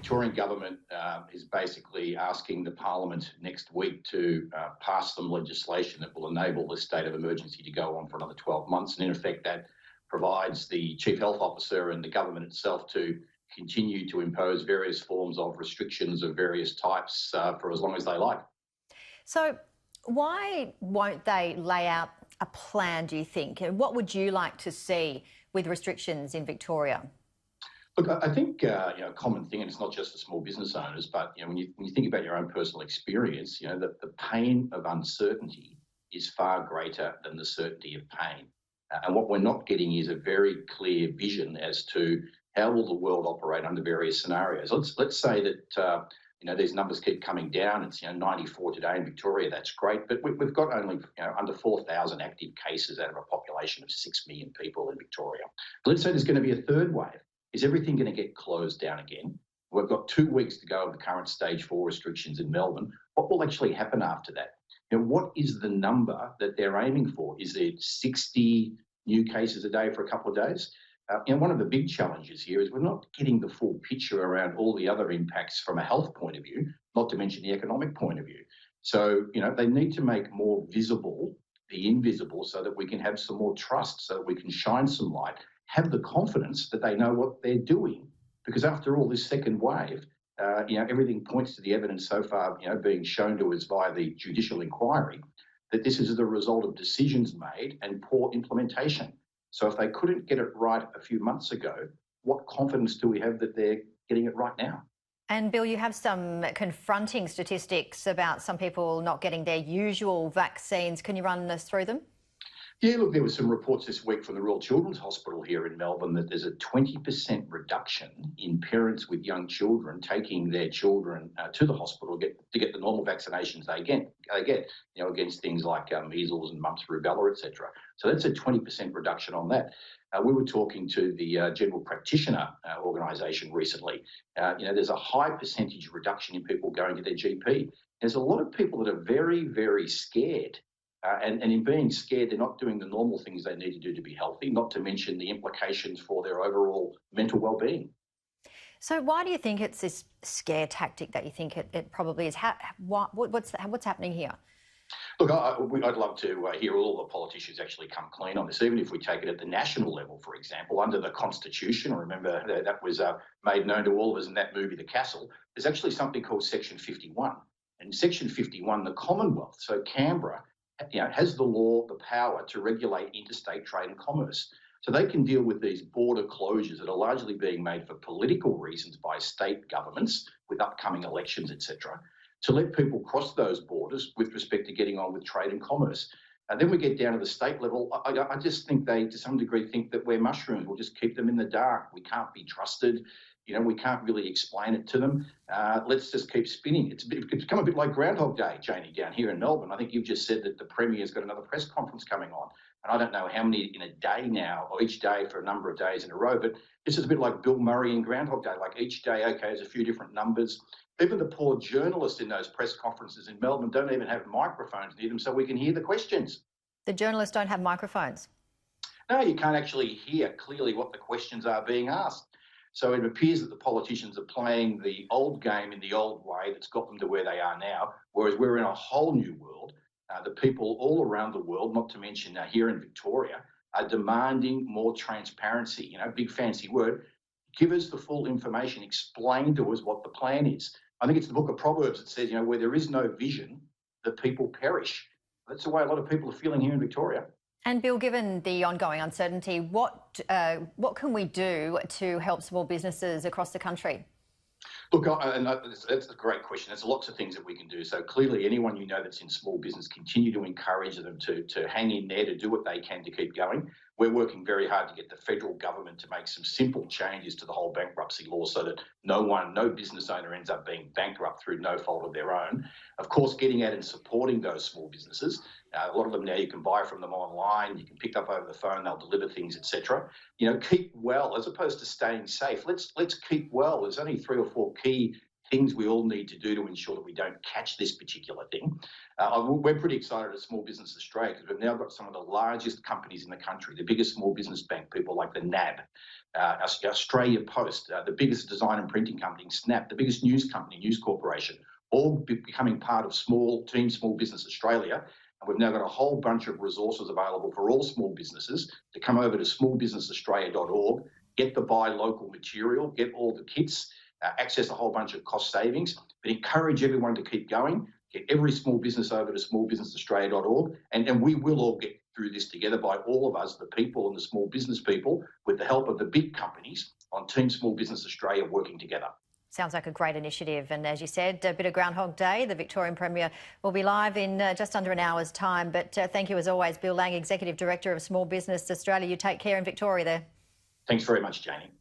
Victorian government is basically asking the Parliament next week to pass some legislation that will enable the state of emergency to go on for another 12 months. And in effect, that provides the Chief Health Officer and the government itself to continue to impose various forms of restrictions of various types for as long as they like. So why won't they lay out a plan, do you think? And what would you like to see with restrictions in Victoria? Look, I think a common thing, and it's not just for small business owners, but when you think about your own personal experience, that the pain of uncertainty is far greater than the certainty of pain. And what we're not getting is a very clear vision as to how will the world operate under various scenarios. Let's say that these numbers keep coming down. It's 94 today in Victoria. That's great, but we've got only under 4,000 active cases out of a population of 6 million people in Victoria. But let's say there's going to be a third wave. Is everything going to get closed down again? We've got 2 weeks to go of the current stage 4 restrictions in Melbourne. What will actually happen after that? What is the number that they're aiming for? Is it 60 new cases a day for a couple of days? One of the big challenges here is we're not getting the full picture around all the other impacts from a health point of view, not to mention the economic point of view. So, they need to make more visible the invisible so that we can have some more trust, so that we can shine some light, have the confidence that they know what they're doing. Because after all, this second wave, everything points to the evidence so far, being shown to us via the judicial inquiry, that this is the result of decisions made and poor implementation. So if they couldn't get it right a few months ago, what confidence do we have that they're getting it right now? And Bill, you have some confronting statistics about some people not getting their usual vaccines. Can you run us through them? Yeah, look, there were some reports this week from the Royal Children's Hospital here in Melbourne that there's a 20% reduction in parents with young children taking their children to the hospital to get the normal vaccinations they get, against things like measles and mumps, rubella, etc. So that's a 20% reduction on that. We were talking to the general practitioner organisation recently. There's a high percentage reduction in people going to their GP. There's a lot of people that are very, very scared. And in being scared, they're not doing the normal things they need to do to be healthy, not to mention the implications for their overall mental well-being. So why do you think it's this scare tactic that you think it probably is? What's happening here? Look, I'd love to hear all the politicians actually come clean on this, even if we take it at the national level, for example, under the Constitution. Remember, that was made known to all of us in that movie, The Castle. There's actually something called Section 51. And Section 51, the Commonwealth, so Canberra, has the law, the power to regulate interstate trade and commerce. So they can deal with these border closures that are largely being made for political reasons by state governments with upcoming elections, etc., to let people cross those borders with respect to getting on with trade and commerce. And then we get down to the state level. I just think they, to some degree, think that we're mushrooms. We'll just keep them in the dark. We can't be trusted. We can't really explain it to them. Let's just keep spinning. It's become a bit like Groundhog Day, Janie, down here in Melbourne. I think you've just said that the Premier's got another press conference coming on. And I don't know how many in a day now, or each day for a number of days in a row, but this is a bit like Bill Murray in Groundhog Day. Like each day, okay, there's a few different numbers. Even the poor journalists in those press conferences in Melbourne don't even have microphones near them so we can hear the questions. The journalists don't have microphones? No, you can't actually hear clearly what the questions are being asked. So it appears that the politicians are playing the old game in the old way that's got them to where they are now, whereas we're in a whole new world. The people all around the world, not to mention here in Victoria, are demanding more transparency. Big fancy word. Give us the full information. Explain to us what the plan is. I think it's the book of Proverbs that says, where there is no vision, the people perish. That's the way a lot of people are feeling here in Victoria. And Bill, given the ongoing uncertainty, what can we do to help small businesses across the country? Look, that's a great question. There's lots of things that we can do. So clearly, anyone that's in small business, continue to encourage them to hang in there, to do what they can to keep going. We're working very hard to get the federal government to make some simple changes to the whole bankruptcy law so that no business owner ends up being bankrupt through no fault of their own. Of course, getting out and supporting those small businesses. A lot of them now you can buy from them online, you can pick up over the phone, they'll deliver things, etc. Keep well as opposed to staying safe. Let's keep well. There's only 3 or 4 key things we all need to do to ensure that we don't catch this particular thing. We're pretty excited at Small Business Australia because we've now got some of the largest companies in the country, the biggest small business bank, people like the NAB, Australia Post, the biggest design and printing company, Snap, the biggest news company, News Corporation, all becoming part of Small Business Australia. And we've now got a whole bunch of resources available for all small businesses to come over to smallbusinessaustralia.org, get the buy local material, get all the kits, access a whole bunch of cost savings, but encourage everyone to keep going, get every small business over to smallbusinessaustralia.org, and we will all get through this together by all of us, the people and the small business people, with the help of the big companies on Team Small Business Australia working together. Sounds like a great initiative. And as you said, a bit of Groundhog Day. The Victorian Premier will be live in just under an hour's time. But thank you as always, Bill Lang, Executive Director of Small Business Australia. You take care in Victoria there. Thanks very much, Janie.